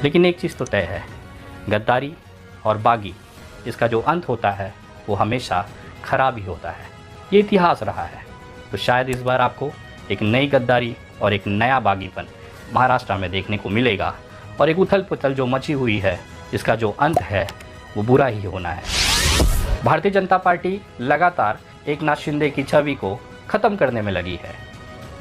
लेकिन एक चीज़ तो तय है, गद्दारी और बागी इसका जो अंत होता है वो हमेशा खराब ही होता है। ये इतिहास रहा है। तो शायद इस बार आपको एक नई गद्दारी और एक नया बागीपन महाराष्ट्र में देखने को मिलेगा और एक उथल पुथल जो मची हुई है इसका जो अंत है वो बुरा ही होना है। भारतीय जनता पार्टी लगातार एकनाथ शिंदे की छवि को ख़त्म करने में लगी है।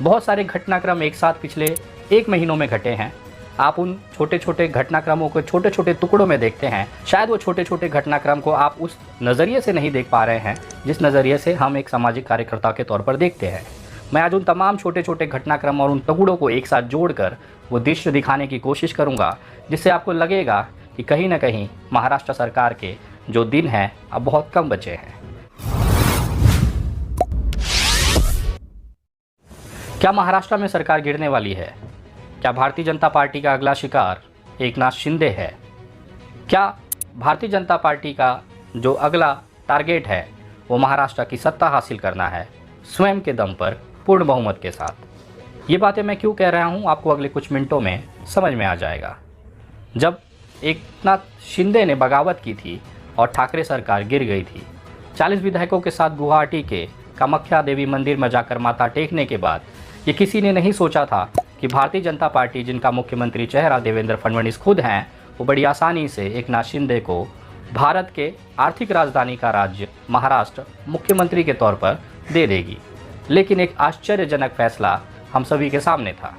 बहुत सारे घटनाक्रम एक साथ पिछले 1 महीनों में घटे हैं। आप उन छोटे छोटे घटनाक्रमों को छोटे छोटे टुकड़ों में देखते हैं। शायद वो छोटे छोटे घटनाक्रम को आप उस नज़रिए से नहीं देख पा रहे हैं जिस नज़रिए से हम एक सामाजिक कार्यकर्ता के तौर पर देखते हैं। मैं आज उन तमाम छोटे छोटे घटनाक्रम और उन टुकड़ों को एक साथ जोड़कर वो दृश्य दिखाने की कोशिश करूँगा जिससे आपको लगेगा कि कहीं ना कहीं महाराष्ट्र सरकार के जो दिन हैं अब बहुत कम बचे हैं। क्या महाराष्ट्र में सरकार गिरने वाली है? क्या भारतीय जनता पार्टी का अगला शिकार एकनाथ शिंदे है? क्या भारतीय जनता पार्टी का जो अगला टारगेट है वो महाराष्ट्र की सत्ता हासिल करना है स्वयं के दम पर पूर्ण बहुमत के साथ? ये बातें मैं क्यों कह रहा हूँ आपको अगले कुछ मिनटों में समझ में आ जाएगा। जब एकनाथ शिंदे ने बगावत की थी और ठाकरे सरकार गिर गई थी, 40 विधायकों के साथ गुवाहाटी के कामाख्या देवी मंदिर में जाकर माथा टेकने के बाद ये किसी ने नहीं सोचा था कि भारतीय जनता पार्टी, जिनका मुख्यमंत्री चेहरा देवेंद्र फडणवीस खुद हैं, वो बड़ी आसानी से एकनाथ शिंदे को भारत के आर्थिक राजधानी का राज्य महाराष्ट्र मुख्यमंत्री के तौर पर दे देगी। लेकिन एक आश्चर्यजनक फैसला हम सभी के सामने था।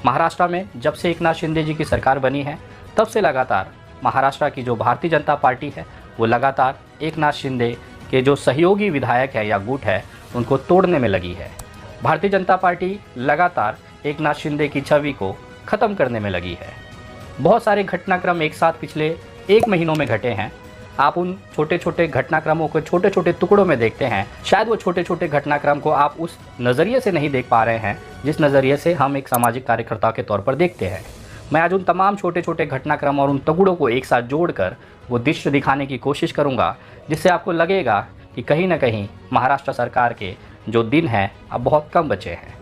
महाराष्ट्र में जब से एकनाथ शिंदे जी की सरकार बनी है तब से लगातार महाराष्ट्र की जो भारतीय जनता पार्टी है वो लगातार एकनाथ शिंदे के जो सहयोगी विधायक है या गुट है उनको तोड़ने में लगी है। भारतीय जनता पार्टी लगातार एकनाथ शिंदे की छवि को ख़त्म करने में लगी है। बहुत सारे घटनाक्रम एक साथ पिछले 1 महीनों में घटे हैं। आप उन छोटे छोटे घटनाक्रमों को छोटे छोटे टुकड़ों में देखते हैं। शायद वो छोटे छोटे घटनाक्रम को आप उस नज़रिए से नहीं देख पा रहे हैं जिस नज़रिए से हम एक सामाजिक कार्यकर्ता के तौर पर देखते हैं। मैं आज उन तमाम छोटे छोटे घटनाक्रम और उन टुकड़ों को एक साथ जोड़कर वो दृश्य दिखाने की कोशिश करूँगा जिससे आपको लगेगा कि कहीं ना कहीं महाराष्ट्र सरकार के जो दिन हैं अब बहुत कम बचे हैं।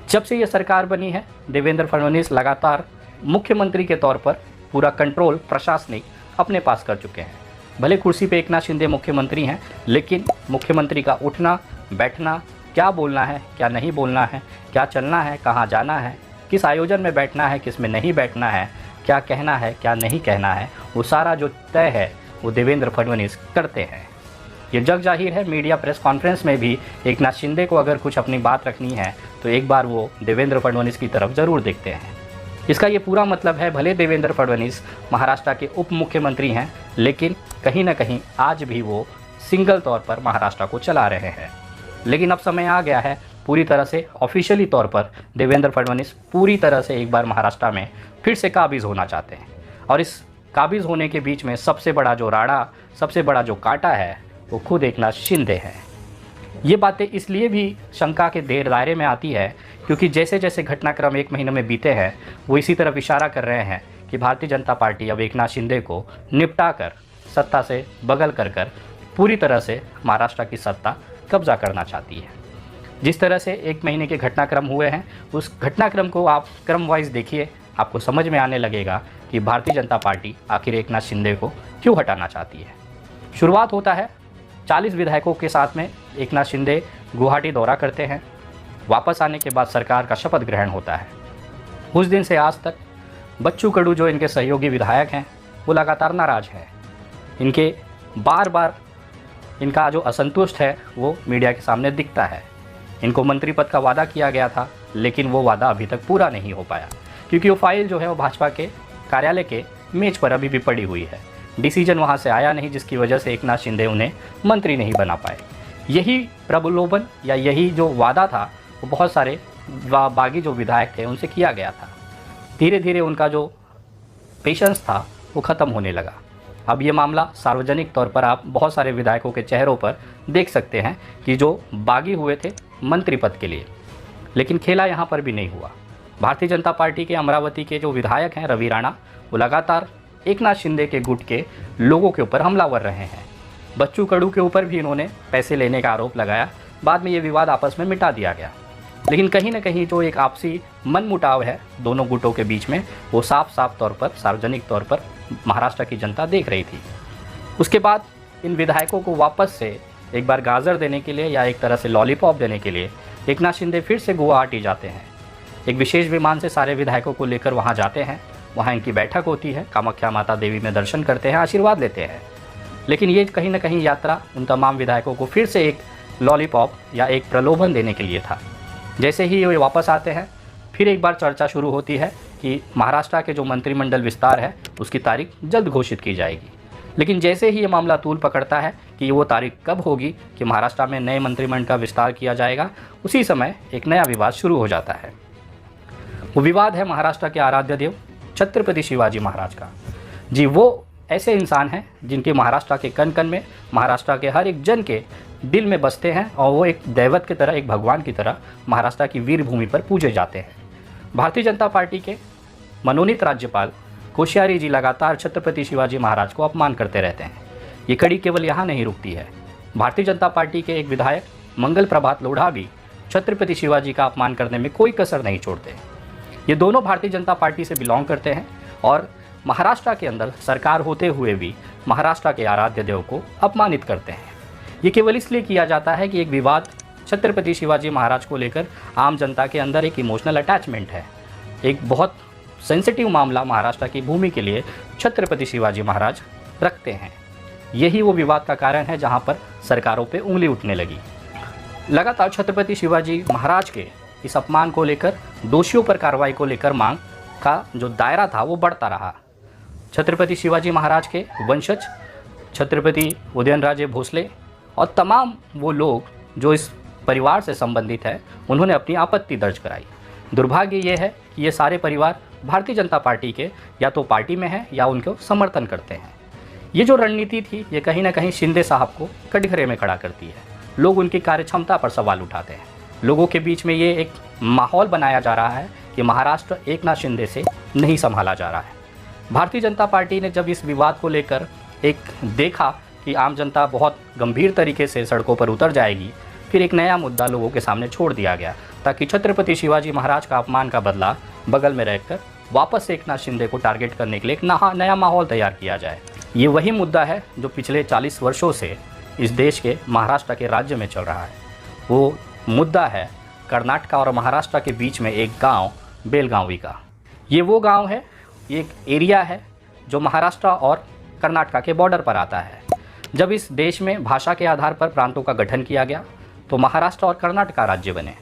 जब से ये सरकार बनी है देवेंद्र फडणवीस लगातार मुख्यमंत्री के तौर पर पूरा कंट्रोल प्रशासनिक अपने पास कर चुके हैं। भले कुर्सी पे एकनाथ शिंदे मुख्यमंत्री हैं, लेकिन मुख्यमंत्री का उठना बैठना, क्या बोलना है क्या नहीं बोलना है, क्या चलना है कहाँ जाना है, किस आयोजन में बैठना है किस में नहीं बैठना है, क्या कहना है क्या नहीं कहना है, वो सारा जो तय है वो देवेंद्र फडणवीस करते हैं। ये जग जाहिर है। मीडिया प्रेस कॉन्फ्रेंस में भी एकनाथ शिंदे को अगर कुछ अपनी बात रखनी है तो एक बार वो देवेंद्र फडणवीस की तरफ ज़रूर देखते हैं। इसका ये पूरा मतलब है भले देवेंद्र फडणवीस महाराष्ट्र के उप मुख्यमंत्री हैं, लेकिन कहीं ना कहीं आज भी वो सिंगल तौर पर महाराष्ट्र को चला रहे हैं। लेकिन अब समय आ गया है पूरी तरह से ऑफिशियली तौर पर देवेंद्र फडणवीस पूरी तरह से एक बार महाराष्ट्र में फिर से काबिज़ होना चाहते हैं। और इस काबिज़ होने के बीच में सबसे बड़ा जो राड़ा, सबसे बड़ा जो कांटा है वो खुद एकनाथ शिंदे हैं। ये बातें इसलिए भी शंका के दायरे में आती है क्योंकि जैसे जैसे घटनाक्रम 1 महीने में बीते हैं वो इसी तरफ इशारा कर रहे हैं कि भारतीय जनता पार्टी अब एकनाथ शिंदे को निपटा कर सत्ता से बगल कर पूरी तरह से महाराष्ट्र की सत्ता कब्जा करना चाहती है। जिस तरह से 1 महीने के घटनाक्रम हुए हैं उस घटनाक्रम को आप क्रम वाइज देखिए, आपको समझ में आने लगेगा कि भारतीय जनता पार्टी आखिर एकनाथ शिंदे को क्यों हटाना चाहती है। शुरुआत होता है 40 विधायकों के साथ में एकनाथ शिंदे गुवाहाटी दौरा करते हैं। वापस आने के बाद सरकार का शपथ ग्रहण होता है। उस दिन से आज तक बच्चू कडू जो इनके सहयोगी विधायक हैं वो लगातार नाराज़ हैं। इनके बार बार इनका जो असंतुष्ट है वो मीडिया के सामने दिखता है। इनको मंत्री पद का वादा किया गया था लेकिन वो वादा अभी तक पूरा नहीं हो पाया क्योंकि वो फाइल जो है वो भाजपा के कार्यालय के मेज पर अभी भी पड़ी हुई है। डिसीजन वहाँ से आया नहीं जिसकी वजह से एकनाथ शिंदे उन्हें मंत्री नहीं बना पाए। यही प्रलोभन या यही जो वादा था वो बहुत सारे बागी जो विधायक थे उनसे किया गया था। धीरे धीरे उनका जो पेशेंस था वो ख़त्म होने लगा। अब ये मामला सार्वजनिक तौर पर आप बहुत सारे विधायकों के चेहरों पर देख सकते हैं कि जो बागी हुए थे मंत्री पद के लिए, लेकिन खेला यहाँ पर भी नहीं हुआ। भारतीय जनता पार्टी के अमरावती के जो विधायक हैं रवि राणा, वो लगातार एकनाथ शिंदे के गुट के लोगों के ऊपर हमलावर रहे हैं। बच्चू कडू के ऊपर भी इन्होंने पैसे लेने का आरोप लगाया। बाद में ये विवाद आपस में मिटा दिया गया। लेकिन कहीं ना कहीं जो एक आपसी मनमुटाव है दोनों गुटों के बीच में, वो साफ साफ तौर पर, सार्वजनिक तौर पर महाराष्ट्र की जनता देख रही थी। उसके बाद इन विधायकों को वापस से एक बार गाजर देने के लिए या एक तरह से लॉलीपॉप देने के लिए एकनाथ शिंदे फिर से गुवाहाटी जाते हैं। एक विशेष विमान से सारे विधायकों को लेकर वहाँ जाते हैं। वहाँ इनकी बैठक होती है, कामाख्या माता देवी में दर्शन करते हैं, आशीर्वाद लेते हैं। लेकिन ये कहीं ना कहीं यात्रा उन तमाम विधायकों को फिर से एक लॉलीपॉप या एक प्रलोभन देने के लिए था। जैसे ही ये वापस आते हैं, फिर एक बार चर्चा शुरू होती है कि महाराष्ट्र के जो मंत्रिमंडल विस्तार है उसकी तारीख जल्द घोषित की जाएगी। लेकिन जैसे ही ये मामला तूल पकड़ता है कि वो तारीख कब होगी कि महाराष्ट्र में नए मंत्रिमंडल का विस्तार किया जाएगा, उसी समय एक नया विवाद शुरू हो जाता है। वो विवाद है महाराष्ट्र के आराध्य देव छत्रपति शिवाजी महाराज का। जी, वो ऐसे इंसान हैं जिनके महाराष्ट्र के कण कण में, महाराष्ट्र के हर एक जन के दिल में बसते हैं और वो एक दैवत की तरह, एक भगवान की तरह महाराष्ट्र की वीर भूमि पर पूजे जाते हैं। भारतीय जनता पार्टी के मनोनीत राज्यपाल कोश्यारी जी लगातार छत्रपति शिवाजी महाराज को अपमान करते रहते हैं। ये कड़ी केवल यहाँ नहीं रुकती है। भारतीय जनता पार्टी के एक विधायक मंगल प्रभात लोढ़ा भी छत्रपति शिवाजी का अपमान करने में कोई कसर नहीं छोड़ते। ये दोनों भारतीय जनता पार्टी से बिलोंग करते हैं और महाराष्ट्र के अंदर सरकार होते हुए भी महाराष्ट्र के आराध्य देव को अपमानित करते हैं। ये केवल इसलिए किया जाता है कि एक विवाद छत्रपति शिवाजी महाराज को लेकर आम जनता के अंदर एक इमोशनल अटैचमेंट है। एक बहुत सेंसिटिव मामला महाराष्ट्र की भूमि के लिए छत्रपति शिवाजी महाराज रखते हैं। यही वो विवाद का कारण है जहां पर सरकारों पे उंगली उठने लगी। लगातार छत्रपति शिवाजी महाराज के इस अपमान को लेकर, दोषियों पर कार्रवाई को लेकर मांग का जो दायरा था वो बढ़ता रहा। छत्रपति शिवाजी महाराज के वंशज छत्रपति उदयनराजे भोसले और तमाम वो लोग जो इस परिवार से संबंधित है, उन्होंने अपनी आपत्ति दर्ज कराई। दुर्भाग्य ये है कि ये सारे परिवार भारतीय जनता पार्टी के या तो पार्टी में हैं या उनको समर्थन करते हैं। ये जो रणनीति थी, ये कहीं ना कहीं शिंदे साहब को कटघरे में खड़ा करती है। लोग उनकी कार्यक्षमता पर सवाल उठाते हैं। लोगों के बीच में ये एक माहौल बनाया जा रहा है कि महाराष्ट्र एकनाथ शिंदे से नहीं संभाला जा रहा है। भारतीय जनता पार्टी ने जब इस विवाद को लेकर एक देखा कि आम जनता बहुत गंभीर तरीके से सड़कों पर उतर जाएगी, फिर एक नया मुद्दा लोगों के सामने छोड़ दिया गया ताकि छत्रपति शिवाजी महाराज का अपमान का बदला बगल में रहकर वापस से एकनाथ शिंदे को टारगेट करने के लिए एक नया माहौल तैयार किया जाए। ये वही मुद्दा है जो पिछले 40 वर्षों से इस देश के महाराष्ट्र के राज्य में चल रहा है। वो मुद्दा है कर्नाटक और महाराष्ट्र के बीच में एक गांव बेलगावी का। ये वो गांव है, एक एरिया है जो महाराष्ट्र और कर्नाटक के बॉर्डर पर आता है। जब इस देश में भाषा के आधार पर प्रांतों का गठन किया गया तो महाराष्ट्र और कर्नाटक राज्य बने।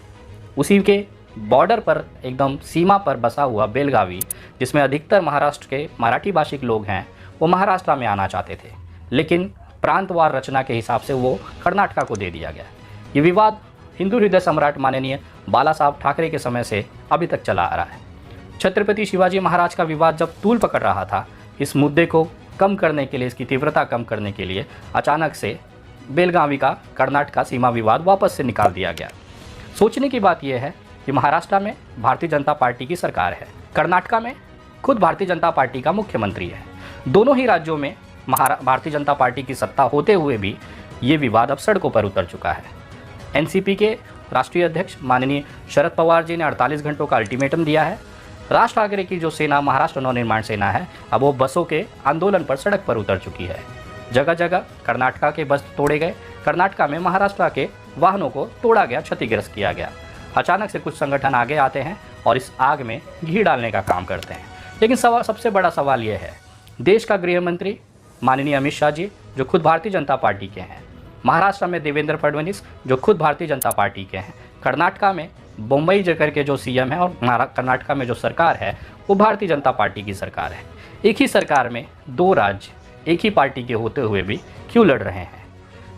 उसी के बॉर्डर पर एकदम सीमा पर बसा हुआ बेलगावी, जिसमें अधिकतर महाराष्ट्र के मराठी भाषिक लोग हैं, वो महाराष्ट्र में आना चाहते थे, लेकिन प्रांतवार रचना के हिसाब से वो कर्नाटक को दे दिया गया। ये विवाद हिंदू हृदय सम्राट माननीय बाला साहब ठाकरे के समय से अभी तक चला आ रहा है। छत्रपति शिवाजी महाराज का विवाद जब तूल पकड़ रहा था, इस मुद्दे को कम करने के लिए, इसकी तीव्रता कम करने के लिए अचानक से बेलगावी का कर्नाटक का सीमा विवाद वापस से निकाल दिया गया। सोचने की बात यह है कि महाराष्ट्र में भारतीय जनता पार्टी की सरकार है, कर्नाटक में खुद भारतीय जनता पार्टी का मुख्यमंत्री है। दोनों ही राज्यों में भारतीय जनता पार्टी की सत्ता होते हुए भी ये विवाद अब सड़कों पर उतर चुका है। एनसीपी के राष्ट्रीय अध्यक्ष माननीय शरद पवार जी ने 48 घंटों का अल्टीमेटम दिया है। राज ठाकरे की जो सेना महाराष्ट्र नवनिर्माण सेना है, अब वो बसों के आंदोलन पर सड़क पर उतर चुकी है। जगह जगह कर्नाटक के बस तोड़े गए, कर्नाटक में महाराष्ट्र के वाहनों को तोड़ा गया, क्षतिग्रस्त किया गया। अचानक से कुछ संगठन आगे आते हैं और इस आग में घी डालने का काम करते हैं। लेकिन सबसे बड़ा सवाल यह है, देश का गृह मंत्री माननीय अमित शाह जी जो खुद भारतीय जनता पार्टी के हैं, महाराष्ट्र में देवेंद्र फडणवीस जो खुद भारतीय जनता पार्टी के हैं, कर्नाटक में बम्बई जकर के जो सीएम है और कर्नाटक में जो सरकार है वो भारतीय जनता पार्टी की सरकार है। एक ही सरकार में दो राज्य एक ही पार्टी के होते हुए भी क्यों लड़ रहे हैं?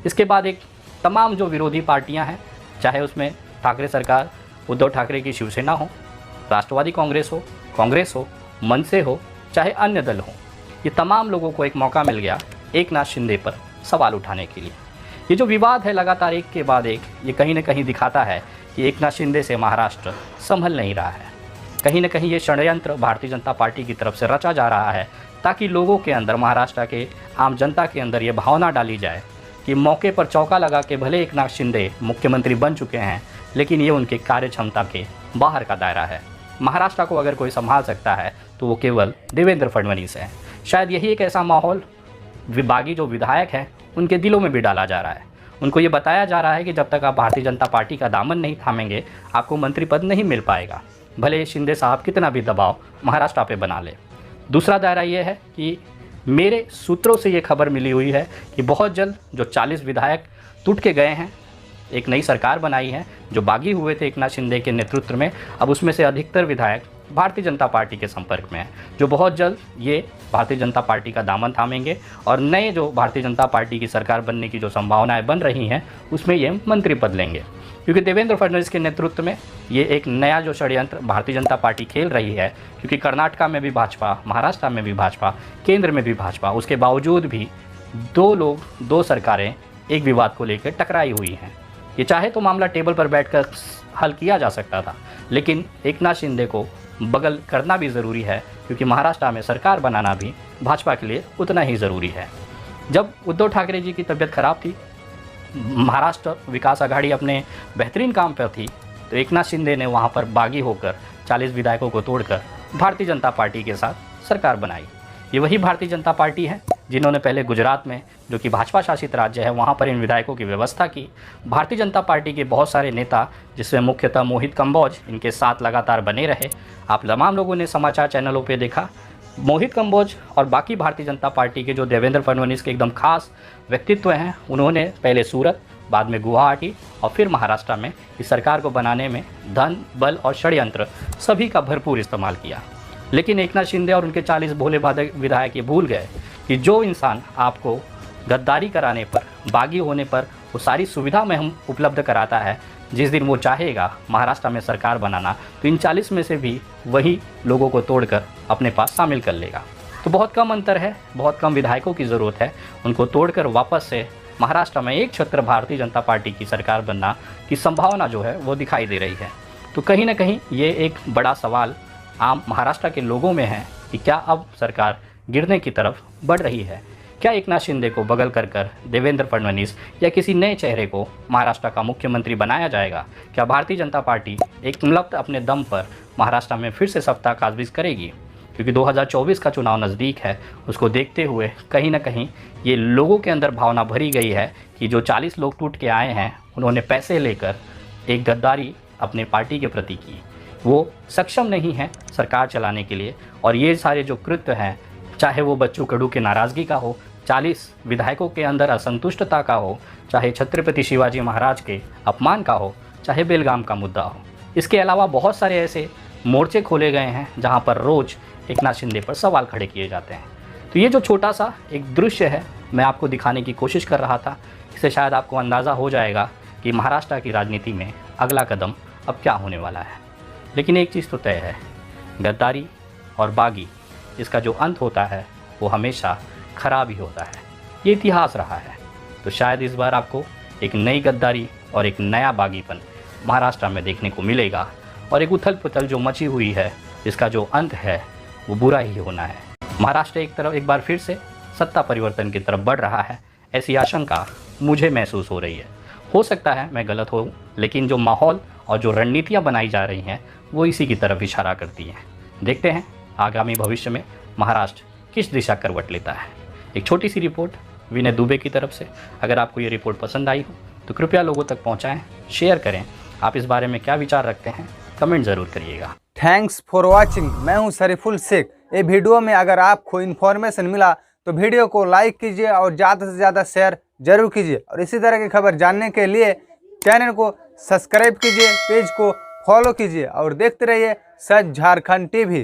इसके बाद एक तमाम जो विरोधी पार्टियां हैं, चाहे उसमें ठाकरे सरकार, उद्धव ठाकरे की शिवसेना हो, राष्ट्रवादी कांग्रेस हो, मनसे हो, चाहे अन्य दल हो, ये तमाम लोगों को एक मौका मिल गया एकनाथ शिंदे पर सवाल उठाने के लिए। ये जो विवाद है लगातार एक के बाद एक, ये कहीं ना कहीं दिखाता है कि एकनाथ शिंदे से महाराष्ट्र संभल नहीं रहा है। कहीं ना कहीं ये षड्यंत्र भारतीय जनता पार्टी की तरफ से रचा जा रहा है ताकि लोगों के अंदर, महाराष्ट्र के आम जनता के अंदर ये भावना डाली जाए कि मौके पर चौका लगा के भले एकनाथ शिंदे मुख्यमंत्री बन चुके हैं, लेकिन ये उनके कार्य क्षमता के बाहर का दायरा है। महाराष्ट्र को अगर कोई संभाल सकता है तो वो केवल देवेंद्र फडणवीस है। शायद यही एक ऐसा माहौल बागी जो विधायक हैं उनके दिलों में भी डाला जा रहा है। उनको ये बताया जा रहा है कि जब तक आप भारतीय जनता पार्टी का दामन नहीं थामेंगे आपको मंत्री पद नहीं मिल पाएगा, भले शिंदे साहब कितना भी दबाव महाराष्ट्र पे बना ले। दूसरा दायरा ये है कि मेरे सूत्रों से ये खबर मिली हुई है कि बहुत जल्द जो 40 विधायक टूट के गए हैं, एक नई सरकार बनाई है जो बागी हुए थे एकनाथ शिंदे के नेतृत्व में, अब उसमें से अधिकतर विधायक भारतीय जनता पार्टी के संपर्क में है, जो बहुत जल्द ये भारतीय जनता पार्टी का दामन थामेंगे और नए जो भारतीय जनता पार्टी की सरकार बनने की जो संभावनाएं बन रही हैं उसमें ये मंत्री पद लेंगे। क्योंकि देवेंद्र फडणवीस के नेतृत्व में ये एक नया जो षड्यंत्र भारतीय जनता पार्टी खेल रही है, क्योंकि कर्नाटका में भी भाजपा, महाराष्ट्र में भी भाजपा, केंद्र में भी भाजपा, उसके बावजूद भी दो सरकारें एक विवाद को लेकर टकराई हुई हैं। ये चाहे तो मामला टेबल पर बैठकर हल किया जा सकता था, लेकिन एकनाथ शिंदे को बगल करना भी ज़रूरी है, क्योंकि महाराष्ट्र में सरकार बनाना भी भाजपा के लिए उतना ही ज़रूरी है। जब उद्धव ठाकरे जी की तबीयत खराब थी, महाराष्ट्र विकास आघाड़ी अपने बेहतरीन काम पर थी, तो एकनाथ शिंदे ने वहाँ पर बागी होकर 40 विधायकों को तोड़कर भारतीय जनता पार्टी के साथ सरकार बनाई। ये वही भारतीय जनता पार्टी है जिन्होंने पहले गुजरात में, जो कि भाजपा शासित राज्य है, वहाँ पर इन विधायकों की व्यवस्था की। भारतीय जनता पार्टी के बहुत सारे नेता, जिसमें मुख्यतः मोहित कंबोज, इनके साथ लगातार बने रहे। आप तमाम लोगों ने समाचार चैनलों पे देखा, मोहित कंबोज और बाकी भारतीय जनता पार्टी के जो देवेंद्र फडणवीस के एकदम खास व्यक्तित्व हैं, उन्होंने पहले सूरत, बाद में गुवाहाटी और फिर महाराष्ट्र में इस सरकार को बनाने में धन, बल और षड्यंत्र सभी का भरपूर इस्तेमाल किया। लेकिन एकनाथ शिंदे और उनके 40 भोले भाले विधायक ये भूल गए कि जो इंसान आपको गद्दारी कराने पर, बागी होने पर वो सारी सुविधा में हम उपलब्ध कराता है, जिस दिन वो चाहेगा महाराष्ट्र में सरकार बनाना तो इन 40 में से भी वही लोगों को तोड़कर अपने पास शामिल कर लेगा। तो बहुत कम अंतर है, बहुत कम विधायकों की ज़रूरत है, उनको तोड़कर वापस से महाराष्ट्र में एक छत्र भारतीय जनता पार्टी की सरकार बनना की संभावना जो है वो दिखाई दे रही है। तो कहीं ना कहीं ये एक बड़ा सवाल आम महाराष्ट्र के लोगों में है कि क्या अब सरकार गिरने की तरफ बढ़ रही है? क्या एकनाथ शिंदे को बगल कर देवेंद्र फडणवीस या किसी नए चेहरे को महाराष्ट्र का मुख्यमंत्री बनाया जाएगा? क्या भारतीय जनता पार्टी एक अपने दम पर महाराष्ट्र में फिर से सत्ता काबिज करेगी? क्योंकि 2024 का चुनाव नज़दीक है, उसको देखते हुए कहीं ना कहीं ये लोगों के अंदर भावना भरी गई है कि जो 40 लोग टूट के आए हैं, उन्होंने पैसे लेकर एक गद्दारी अपने पार्टी के प्रति की, वो सक्षम नहीं है सरकार चलाने के लिए। और ये सारे जो कृत्य हैं, चाहे वो बच्चू कडू के नाराज़गी का हो, 40 विधायकों के अंदर असंतुष्टता का हो, चाहे छत्रपति शिवाजी महाराज के अपमान का हो, चाहे बेलगाम का मुद्दा हो, इसके अलावा बहुत सारे ऐसे मोर्चे खोले गए हैं जहां पर रोज़ एकनाथ शिंदे पर सवाल खड़े किए जाते हैं। तो ये जो छोटा सा एक दृश्य है, मैं आपको दिखाने की कोशिश कर रहा था। इससे शायद आपको अंदाज़ा हो जाएगा कि महाराष्ट्र की राजनीति में अगला कदम अब क्या होने वाला है। लेकिन एक चीज़ तो तय है, गद्दारी और बागी, इसका जो अंत होता है वो हमेशा खराब ही होता है। ये इतिहास रहा है। तो शायद इस बार आपको एक नई गद्दारी और एक नया बागीपन महाराष्ट्र में देखने को मिलेगा, और एक उथल पुथल जो मची हुई है, इसका जो अंत है वो बुरा ही होना है। महाराष्ट्र एक बार फिर से सत्ता परिवर्तन की तरफ बढ़ रहा है, ऐसी आशंका मुझे महसूस हो रही है। हो सकता है मैं गलत हूँ, लेकिन जो माहौल और जो रणनीतियाँ बनाई जा रही हैं वो इसी की तरफ इशारा करती हैं। देखते हैं आगामी भविष्य में महाराष्ट्र किस दिशा करवट लेता है। एक छोटी सी रिपोर्ट विनय दुबे की तरफ से। अगर आपको ये रिपोर्ट पसंद आई हो तो कृपया लोगों तक पहुँचाएँ, शेयर करें। आप इस बारे में क्या विचार रखते हैं कमेंट ज़रूर करिएगा। Thanks for watching. मैं हूं शरीफुल शेख। ये वीडियो में अगर आपको इन्फॉर्मेशन मिला तो वीडियो को लाइक कीजिए और ज़्यादा से ज़्यादा शेयर जरूर कीजिए, और इसी तरह की खबर जानने के लिए चैनल को सब्सक्राइब कीजिए, पेज को फॉलो कीजिए और देखते रहिए सच झारखंड टीवी।